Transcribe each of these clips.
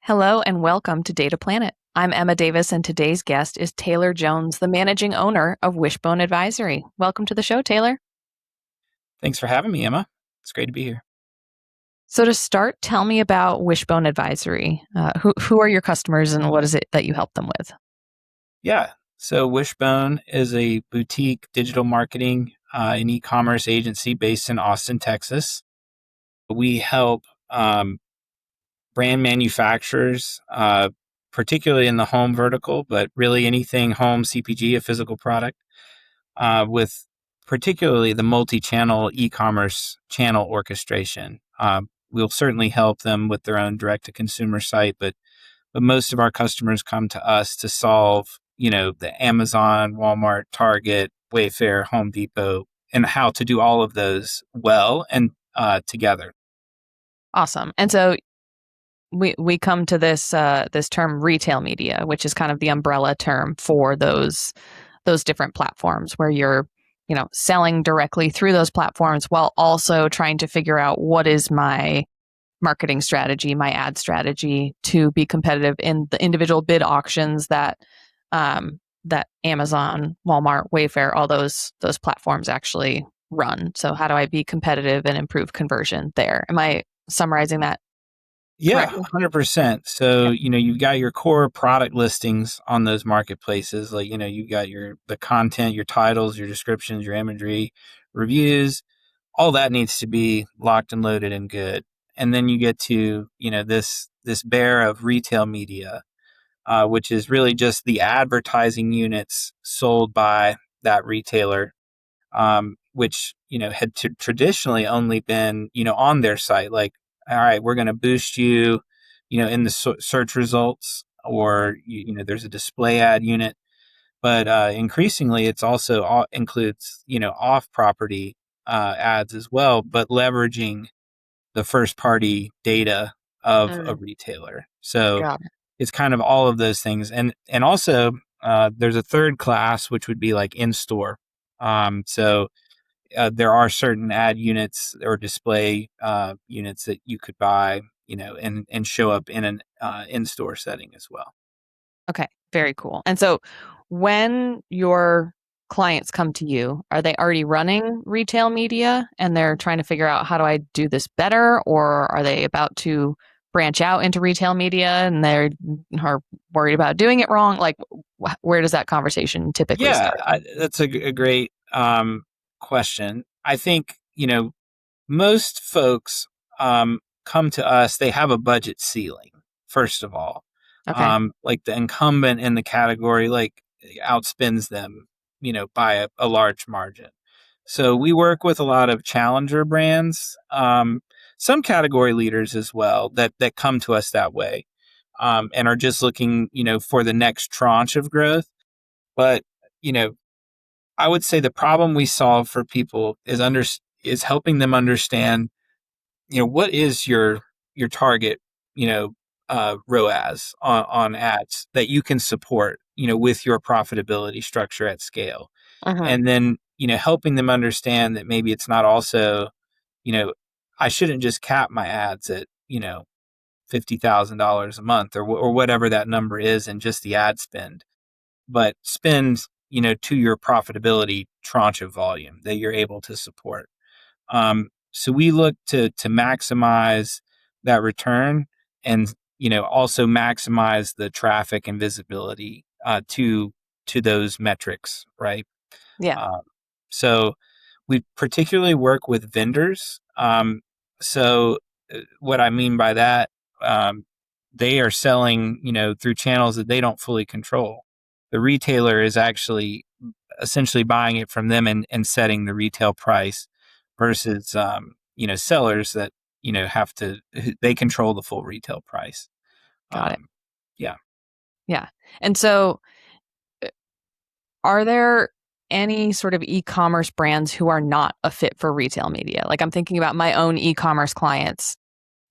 Hello and welcome to Data Planet. I'm Emma Davis, and today's guest is Taylor Jones, the managing owner of Wishbone Advisory. Welcome to the show, Taylor. Thanks for having me, Emma. It's great to be here. So, to start, tell me about Wishbone Advisory. Who are your customers, and what is it that you help them with? Yeah. So Wishbone is a boutique digital marketing and e-commerce agency based in Austin, Texas. We help brand manufacturers, particularly in the home vertical, but really anything home CPG, a physical product, with particularly the multi-channel e-commerce channel orchestration. We'll certainly help them with their own direct-to-consumer site, but most of our customers come to us to solve, the Amazon, Walmart, Target, Wayfair, Home Depot, and how to do all of those well and together. Awesome. And so we come to this term retail media, which is kind of the umbrella term for those different platforms where you're selling directly through those platforms while also trying to figure out what is my marketing strategy, my ad strategy to be competitive in the individual bid auctions that that Amazon, Walmart, Wayfair, all those platforms actually run. So how do I be competitive and improve conversion there? Am I summarizing that Yeah, correctly? 100%. So, you've got your core product listings on those marketplaces. Like, you've got the content, your titles, your descriptions, your imagery, reviews, all that needs to be locked and loaded and good. And then you get to, this bear of retail media, which is really just the advertising units sold by that retailer, which had traditionally only been on their site. Like, all right, we're going to boost you, in the search results, or there's a display ad unit. But increasingly, it's also includes off property ads as well, but leveraging the first party data of a Mm, retailer. So got it. it's kind of all of those things, and also there's a third class which would be like in store. So there are certain ad units or display units that you could buy, and show up in an in store setting as well. Okay, very cool. And so when your clients come to you, are they already running retail media and they're trying to figure out how do I do this better? Or are they about to branch out into retail media and they are worried about doing it wrong? Like, where does that conversation typically Yeah, start? that's a great question. I think most folks come to us. They have a budget ceiling, first of all. Okay. Like the incumbent in the category, like outspends them, by a large margin. So we work with a lot of challenger brands, some category leaders as well that come to us that way, and are just looking, for the next tranche of growth. But you know, I would say the problem we solve for people is helping them understand, what is your target, ROAS on ads that you can support, with your profitability structure at scale. Hmm. And then, helping them understand that maybe it's not also, you know, I shouldn't just cap my ads at, $50,000 a month, or whatever that number is, and just the ad spend, but spend, to your profitability tranche of volume that you're able to support. So we look to maximize that return, and also maximize the traffic and visibility to those metrics, right? Yeah. Um, so we particularly work with vendors. So what I mean by that, they are selling, through channels that they don't fully control. The retailer is actually essentially buying it from them, and setting the retail price, versus, sellers that, have to, they control the full retail price. Got it. Um, yeah. Yeah. And so are there any sort of e-commerce brands who are not a fit for retail media? Like, I'm thinking about my own e-commerce clients.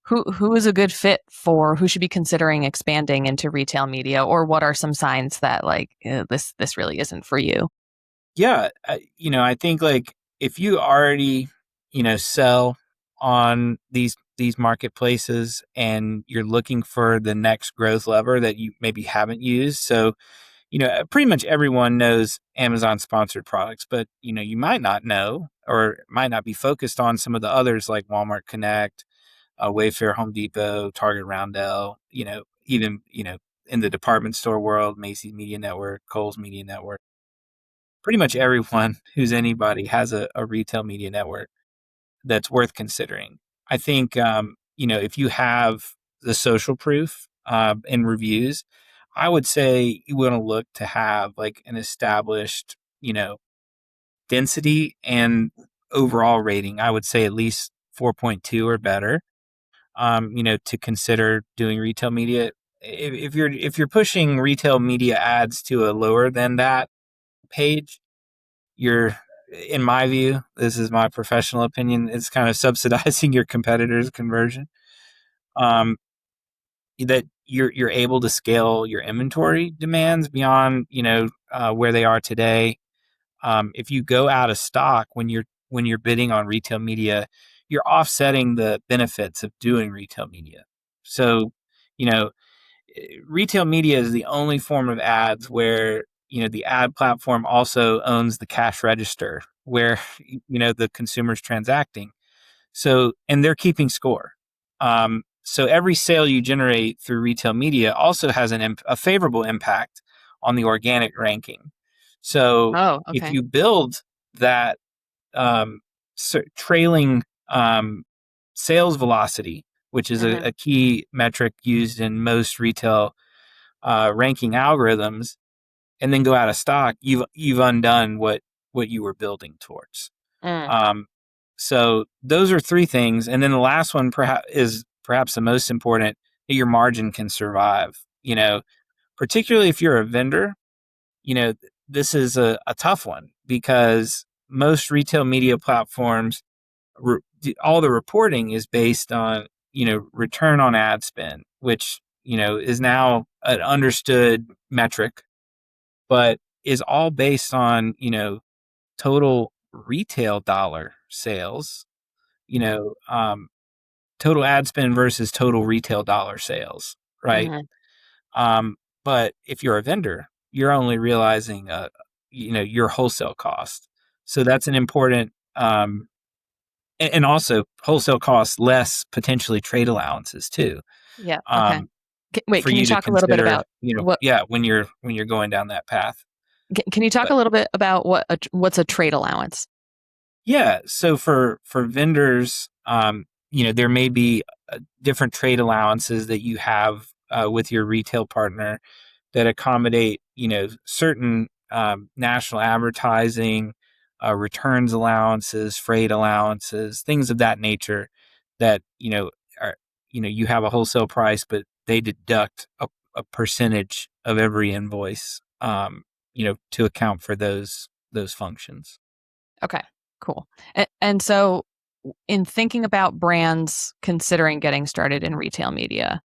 Who is a good fit for who should be considering expanding into retail media, or what are some signs that like this really isn't for you? Yeah. I think, like, if you already, sell on these these marketplaces and you're looking for the next growth lever that you maybe haven't used. So, pretty much everyone knows Amazon sponsored products, but, you might not know or might not be focused on some of the others like Walmart Connect, Wayfair, Home Depot, Target, Roundel, even, in the department store world, Macy's Media Network, Kohl's Media Network. Pretty much everyone who's anybody has a retail media network that's worth considering. I think, if you have the social proof and reviews, I would say you want to look to have like an established, density and overall rating. I would say at least 4.2 or better. To consider doing retail media. If you're pushing retail media ads to a lower than that page, you're, in my view, this is my professional opinion, it's kind of subsidizing your competitors' conversion. That you're able to scale your inventory demands beyond where they are today. If you go out of stock when you're bidding on retail media, you're offsetting the benefits of doing retail media. So, you know, retail media is the only form of ads where the ad platform also owns the cash register where the consumer's transacting. So, and they're keeping score. So every sale you generate through retail media also has a favorable impact on the organic ranking. So Oh, if okay. you build that trailing sales velocity, which is Hmm. a key metric used in most retail ranking algorithms, and then go out of stock, you've undone what you were building towards. Mm. Um, so those are three things, and then the last one perhaps the most important, that your margin can survive. Particularly if you're a vendor, you know this is a tough one because most retail media platforms, all the reporting is based on return on ad spend, which is now an understood metric, but is all based on total retail dollar sales, you know, um, total ad spend versus total retail dollar sales, right? Hmm. Um, but if you're a vendor, you're only realizing, your wholesale cost. So that's an important, and also wholesale costs less potentially trade allowances too. Yeah. Okay. Um, Wait, for can you you to talk a little bit consider, about what? yeah, when you're going down that path. Can you talk But a little bit about what's a trade allowance? yeah, so for vendors, there may be different trade allowances that you have with your retail partner that accommodate, certain national advertising, returns allowances, freight allowances, things of that nature. That are you have a wholesale price, but they deduct a percentage of every invoice, to account for those functions. Okay, cool. And so, in thinking about brands considering getting started in retail media,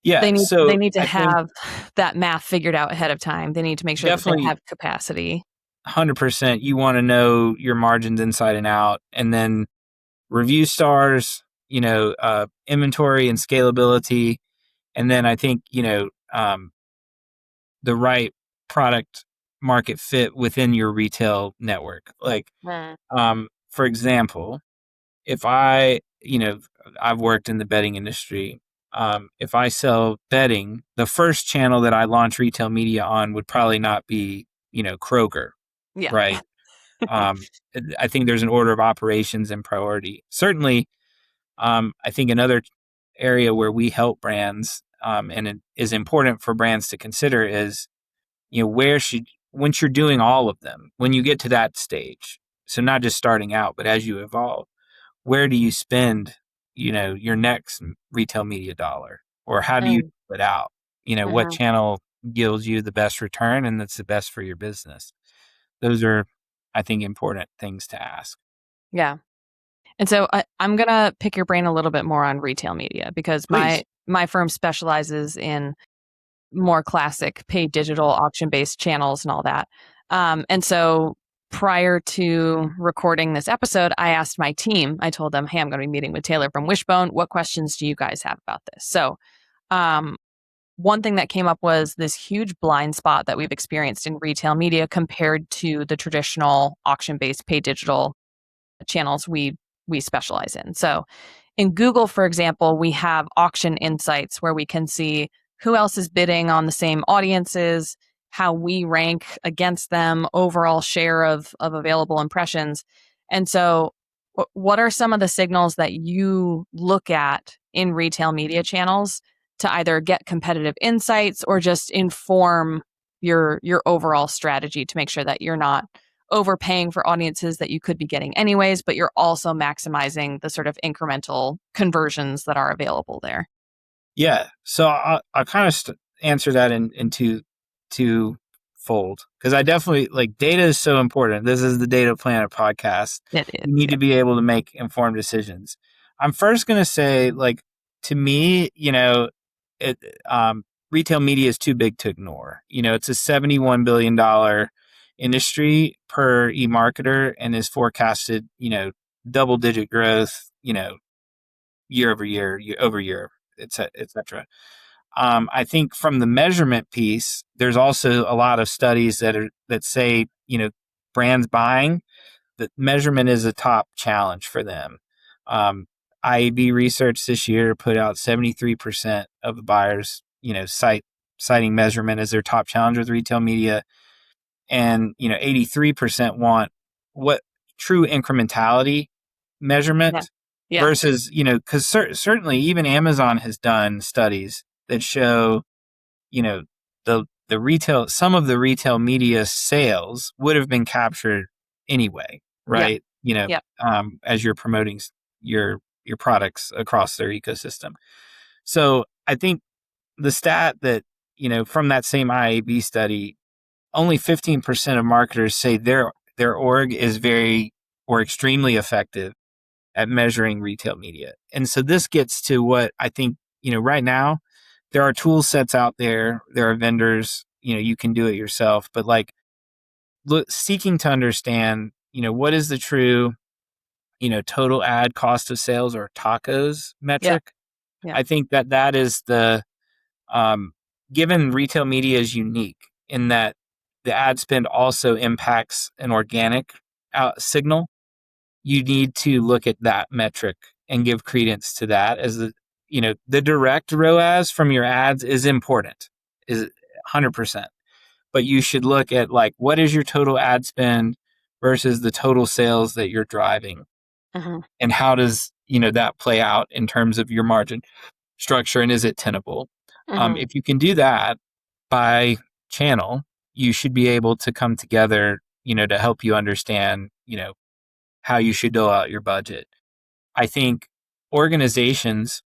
Yeah, they so need to I think have that math figured out ahead of time. They need to make sure that they definitely have capacity. 100% you want to know your margins inside and out, and then review stars, inventory and scalability, and then I think the right product market fit within your retail network. Like, Mm. for example, if I've worked in the bedding industry. If I sell bedding, the first channel that I launch retail media on would probably not be, Kroger, Yeah. right? Um, I think there's an order of operations and priority. Certainly, I think another area where we help brands, and it is important for brands to consider is, where should, once you're doing all of them, when you get to that stage, so not just starting out, but as you evolve, where do you spend, your next retail media dollar, or how do you Mm. put out, what Hmm. channel yields you the best return and that's the best for your business. Those are, I think, important things to ask. Yeah. And so I'm gonna pick your brain a little bit more on retail media because my Please. my firm specializes in more classic paid digital auction based channels and all that. And so prior to recording this episode, I asked my team, I told them, hey, I'm going to be meeting with Taylor from Wishbone. What questions do you guys have about this? So one thing that came up was this huge blind spot that we've experienced in retail media compared to the traditional auction-based paid digital channels we specialize in. So in Google, for example, we have auction insights where we can see who else is bidding on the same audiences, how we rank against them, overall share of available impressions. And so what are some of the signals that you look at in retail media channels to either get competitive insights or just inform your overall strategy to make sure that you're not overpaying for audiences that you could be getting anyways, but you're also maximizing the sort of incremental conversions that are available there? Yeah. So I'll kind of answer that in two fold, because I definitely like data is so important. This is the Data Planet podcast. It is. You need Yeah. to be able to make informed decisions. I'm first going to say, like, to me, it, retail media is too big to ignore. It's a $71 billion industry per e-marketer and is forecasted, double digit growth, year over year, et cetera. I think from the measurement piece, there's also a lot of studies that say, brands buying, that measurement is a top challenge for them. IAB research this year put out 73% of the buyers, citing measurement as their top challenge with retail media, and 83% want what true incrementality Yeah. measurement Yeah. versus, because certainly even Amazon has done studies that show, you know, the retail, some of the retail media sales would have been captured anyway, Yeah. right? Yeah. As you're promoting your products across their ecosystem. So I think the stat that, from that same IAB study, only 15% of marketers say their org is very or extremely effective at measuring retail media. And so this gets to what I think, right now, there are tool sets out there, there are vendors, you can do it yourself, but like seeking to understand, what is the true, total ad cost of sales or tacos Yeah. metric. Yeah. I think that is the, given retail media is unique in that the ad spend also impacts an organic signal. You need to look at that metric and give credence to that as the direct ROAS from your ads is important, is 100%. But you should look at like, what is your total ad spend versus the total sales that you're driving? Mhm. And how does, that play out in terms of your margin structure, and is it tenable? Mhm. If you can do that by channel, you should be able to come together, to help you understand, how you should dole out your budget. I think organizations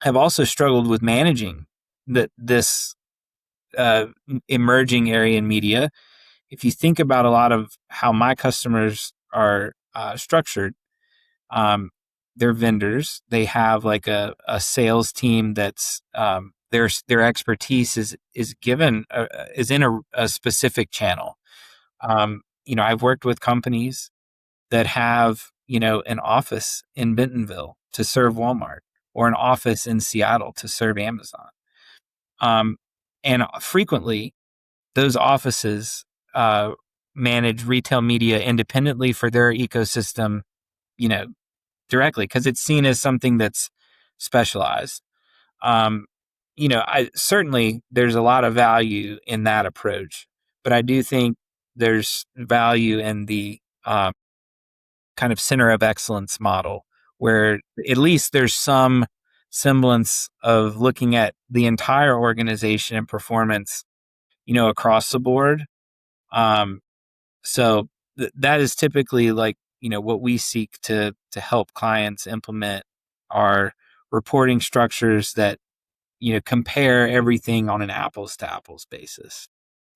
have also struggled with managing this emerging area in media. If you think about a lot of how my customers are structured, they're vendors. They have like a sales team that's their expertise is given is in a specific channel. I've worked with companies that have, an office in Bentonville to serve Walmart or an office in Seattle to serve Amazon. And frequently those offices manage retail media independently for their ecosystem, you know, directly because it's seen as something that's specialized. Um, I certainly there's a lot of value in that approach, but I do think there's value in the kind of center of excellence model where at least there's some semblance of looking at the entire organization and performance, across the board. Um, so that is typically like, what we seek to help clients implement are reporting structures that, compare everything on an apples to apples basis.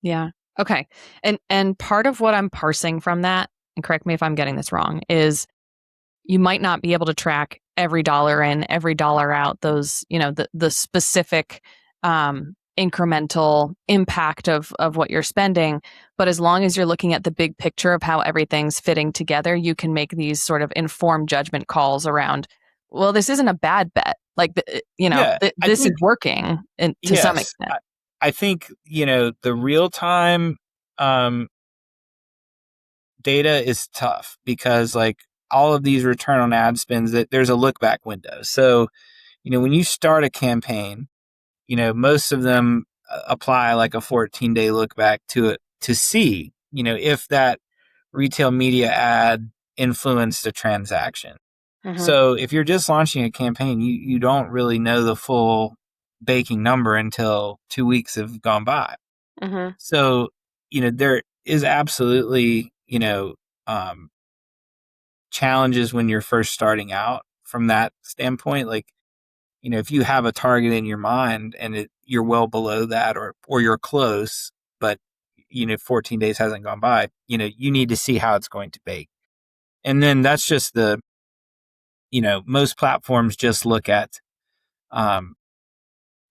Yeah. Okay. And part of what I'm parsing from that, and correct me if I'm getting this wrong, is you might not be able to track every dollar in, every dollar out, those, the specific incremental impact of what you're spending. But as long as you're looking at the big picture of how everything's fitting together, you can make these sort of informed judgment calls around, well, this isn't a bad bet. Like, Yeah, I this is think working to some yes. extent. I think the real time um, data is tough because like all of these return on ad spends that there's a look back window. So when you start a campaign, most of them apply like a 14-day look back to it to see if that retail media ad influenced a transaction. Hmm. So if you're just launching a campaign, you don't really know the full baking number until 2 weeks have gone by. Hmm. So, there is absolutely, um, challenges when you're first starting out from that standpoint. Like, if you have a target in your mind and you're well below that or you're close, but 14 days hasn't gone by, you need to see how it's going to bake. And then that's just most platforms just look at um,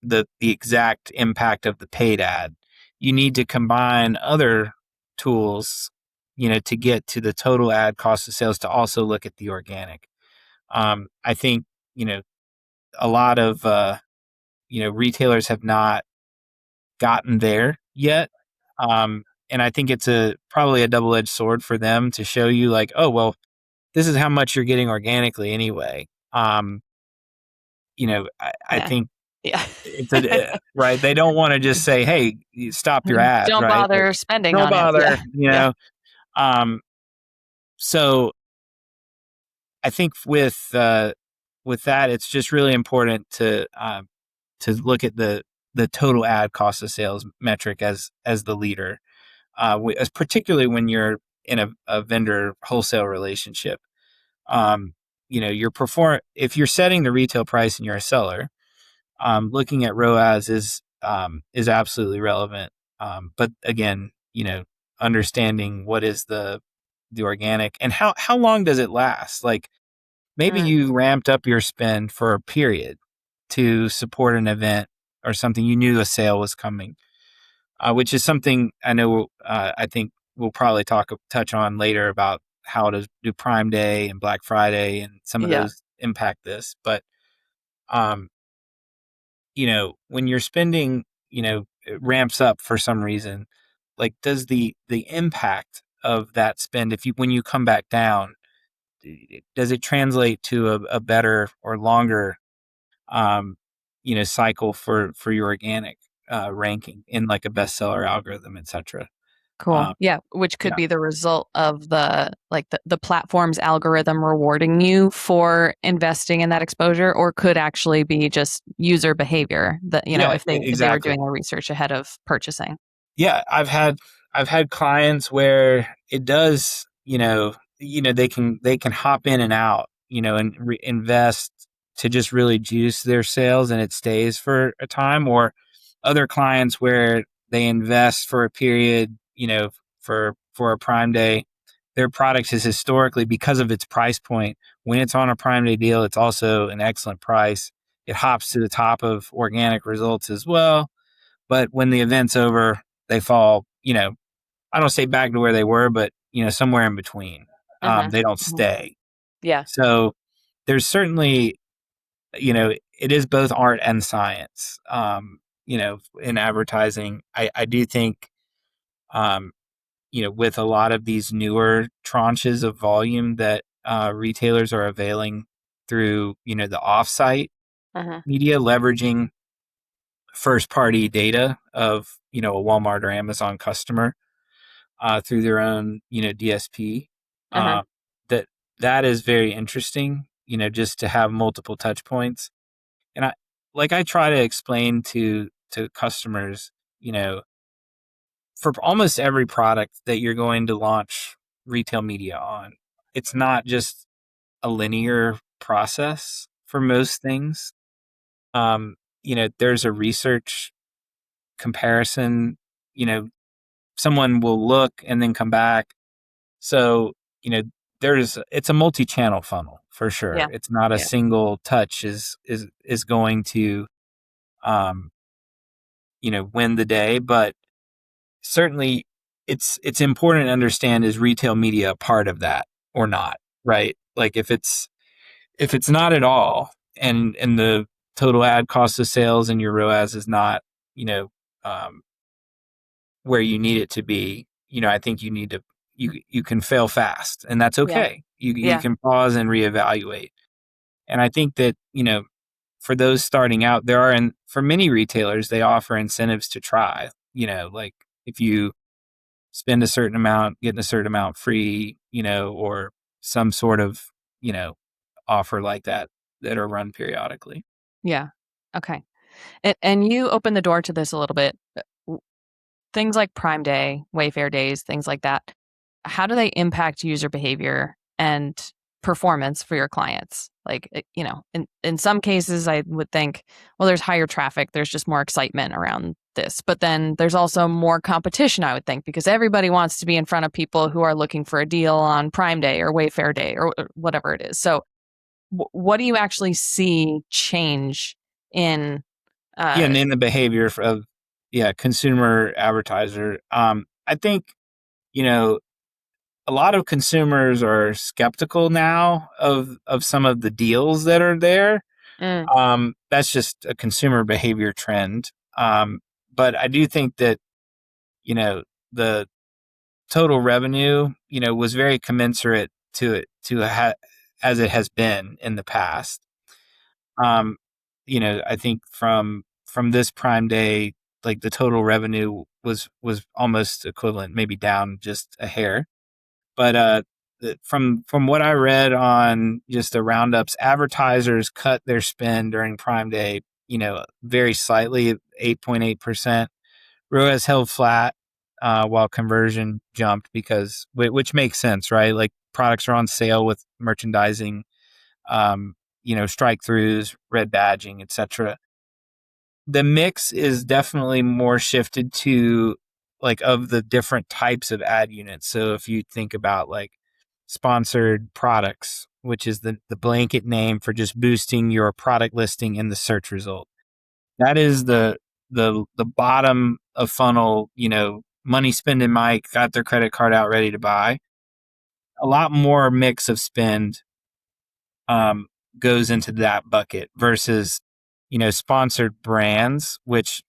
the exact impact of the paid ad. You need to combine other tools, to get to the total ad cost of sales to also look at the organic. I think, a lot of, retailers have not gotten there yet. And I think it's probably a double-edged sword for them to show you like, oh, well, this is how much you're getting organically anyway. I Yeah. think Yeah. it's right. They don't want to just say, "Hey, you stop your ads," Don't right? Like, bother spending don't on it. Yeah. bother, Yeah. Um, so I think with that, it's just really important to look at the total ad cost of sales metric as the leader, as particularly when you're in a vendor wholesale relationship. If you're setting the retail price and you're a seller, looking at ROAS is absolutely relevant. But again, understanding what is the organic and how long does it last? Like maybe Mm, you ramped up your spend for a period to support an event or something you knew a sale was coming, which is something I know. I think we'll probably touch on later about how to do Prime Day and Black Friday and some of yeah. those impact this. But um, when you're spending, it ramps up for some reason. Like, does the impact of that spend, when you come back down, does it translate to a better or longer, um, cycle for your organic ranking in like a bestseller algorithm, etc. Cool. Um, Yeah, which could yeah, be the result of the platform's algorithm rewarding you for investing in that exposure, or could actually be just user behavior that, yeah, if they were exactly. doing their research ahead of purchasing. Yeah, I've had clients where it does, they can hop in and out, and invest to just really juice their sales and it stays for a time, or other clients where they invest for a period, for a Prime Day. Their product is historically, because of its price point, when it's on a Prime Day deal, it's also an excellent price. It hops to the top of organic results as well. But when the event's over, they fall, I don't say back to where they were, but, somewhere in between. Hmm. They don't Hmm. stay. Yeah. So there's certainly, it is both art and science, in advertising. I do think, um, with a lot of these newer tranches of volume that retailers are availing through, the offsite Hmm. media, leveraging first party data of, a Walmart or Amazon customer through their own, DSP. Hmm. Uh, that that is very interesting, just to have multiple touch points. And I try to explain to customers, for almost every product that you're going to launch retail media on, it's not just a linear process for most things. There's a research comparison, you know, someone will look and then come back. So, it's a multi-channel funnel for sure. Yeah. It's not a Yeah. single touch is going to um win the day. But certainly it's important to understand, is retail media a part of that or not, right? Like if it's not at all, and the total ad cost of sales and your ROAS is not, you know, um, where you need it to be, I think you can fail fast, and that's Yeah. okay. You Yeah. can pause and reevaluate. And I think that, for those starting out, and for many retailers, they offer incentives to try, like if you spend a certain amount, getting a certain amount free, or some sort of, offer like that are run periodically. Yeah. Okay. And you open the door to this a little bit. Things like Prime Day, Wayfair days, things like that. How do they impact user behavior and performance for your clients? Like, in some cases, I would think, well, there's higher traffic, there's just more excitement around this. But then there's also more competition, I would think, because everybody wants to be in front of people who are looking for a deal on Prime Day or Wayfair Day or whatever it is. So, what do you actually see change in? Yeah, Uh, and in the behavior of consumer advertiser. I think, you know, a lot of consumers are skeptical now of some of the deals that are there. mm, That's just a consumer behavior trend. But I do think that, the total revenue, was very commensurate as it has been in the past. Um, I think from this Prime Day, like the total revenue was almost equivalent, maybe down just a hair. But from what I read on just the roundups, advertisers cut their spend during Prime Day, very slightly, 8.8%. ROAS held flat, while conversion jumped which makes sense, right? Like products are on sale with merchandising, strike throughs, red badging, etc. The mix is definitely more shifted to, like, of the different types of ad units. So if you think about like sponsored products, which is the blanket name for just boosting your product listing in the search result. That is the bottom of funnel, money spending Mike got their credit card out ready to buy. A lot more mix of spend um, goes into that bucket versus, sponsored brands, which,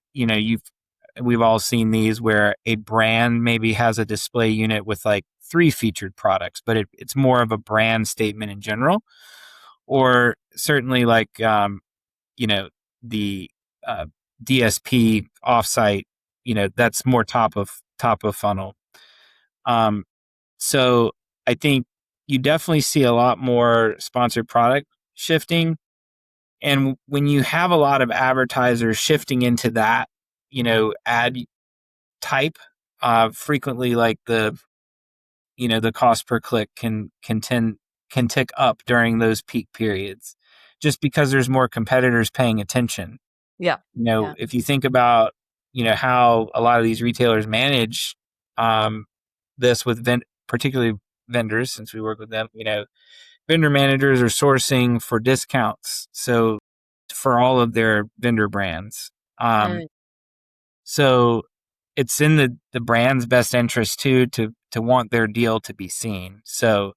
we've all seen these where a brand maybe has a display unit with like 3 featured products, but it's more of a brand statement in general. Or certainly like, the uh, DSP offsite, that's more top of funnel. Um, so I think you definitely see a lot more sponsored product shifting. And when you have a lot of advertisers shifting into that, ad type, frequently like the cost per click can tick up during those peak periods, just because there's more competitors paying attention. yeah. Yeah. If you think about, how a lot of these retailers manage this with particularly vendors, since we work with them, vendor managers are sourcing for discounts. So for all of their vendor brands. Um, Mm, so it's in the brand's best interest too to want their deal to be seen. So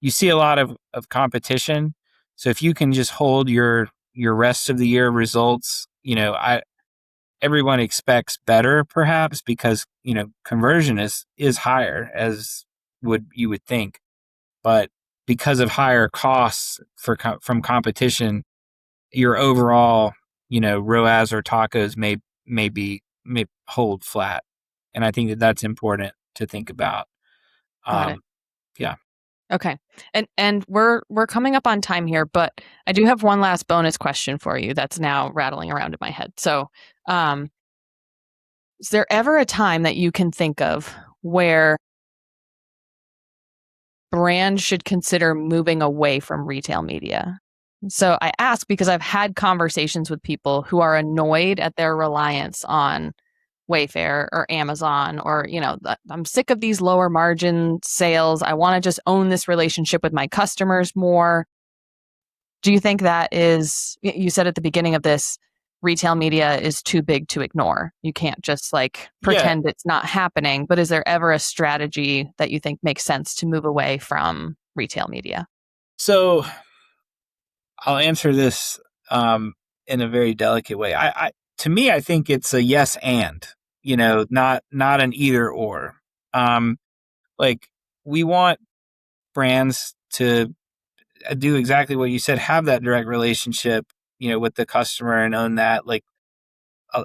you see a lot of competition. So if you can just hold your rest of the year results, everyone expects better perhaps because, conversion is higher, as you would think. But because of higher costs from competition, your overall, ROAS or tacos may hold flat. And I think that that's important to think about. got it. Um, yeah. Okay. And we're coming up on time here, but I do have one last bonus question for you that's now rattling around in my head. So, um, is there ever a time that you can think of where brands should consider moving away from retail media? So I ask because I've had conversations with people who are annoyed at their reliance on Wayfair or Amazon or, I'm sick of these lower margin sales. I want to just own this relationship with my customers more. Do you think that is, you said at the beginning of this, retail media is too big to ignore. You can't just like Yeah. pretend it's not happening. But is there ever a strategy that you think makes sense to move away from retail media? So I'll answer this in a very delicate way. To me, I think it's a yes and, not an either or. Um, like we want brands to do exactly what you said, have that direct relationship, with the customer and own that. Like, a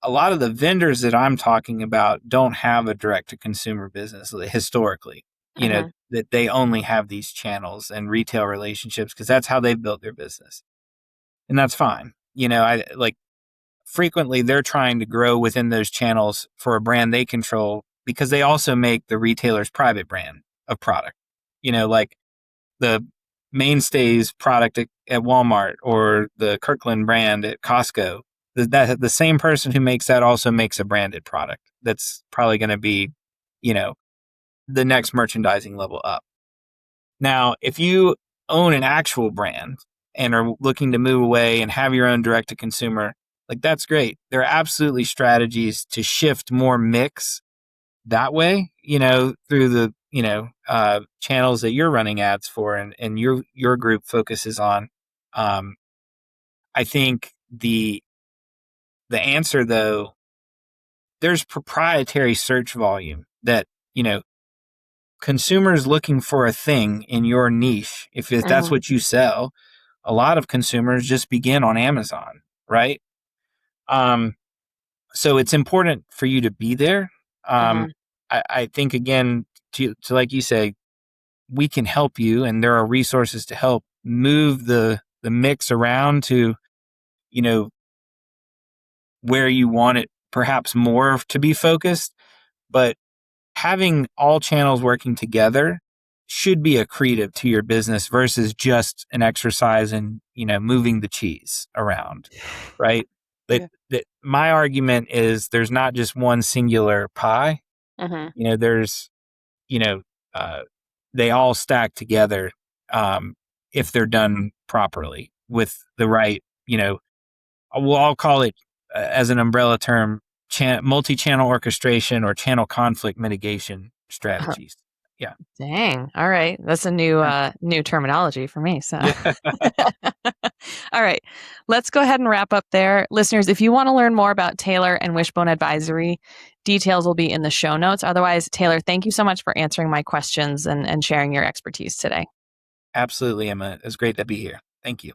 lot of the vendors that I'm talking about don't have a direct to consumer business historically, Hmm. that they only have these channels and retail relationships because that's how they've built their business. And that's fine. I like frequently they're trying to grow within those channels for a brand they control because they also make the retailer's private brand of product. Like the Mainstays product at Walmart or the Kirkland brand at Costco. The same person who makes that also makes a branded product that's probably going to be, you know, the next merchandising level up. Now, if you own an actual brand and are looking to move away and have your own direct to consumer, like that's great. There are absolutely strategies to shift more mix that way, through the, channels that you're running ads for and your group focuses on. Um, I think the answer though, there's proprietary search volume that, consumers looking for a thing in your niche, if that's Hmm. what you sell, a lot of consumers just begin on Amazon, right? Um, so it's important for you to be there. Um, Hmm. I think again, to like you say, we can help you, and there are resources to help move the mix around to, you know, where you want it perhaps more to be focused. But having all channels working together should be accretive to your business versus just an exercise in, moving the cheese around, right? That, Yeah. that my argument is there's not just one singular pie. Hmm. There's, you know, uh, they all stack together um, if they're done properly with the right, we'll all call it as an umbrella term, multi-channel orchestration or channel conflict mitigation strategies. Yeah. Dang. All right. That's a new terminology for me. So Yeah. all right. Let's go ahead and wrap up there. Listeners, if you want to learn more about Taylor and Wishbone Advisory, details will be in the show notes. Otherwise, Taylor, thank you so much for answering my questions and sharing your expertise today. Absolutely, Emma. It's great to be here. Thank you.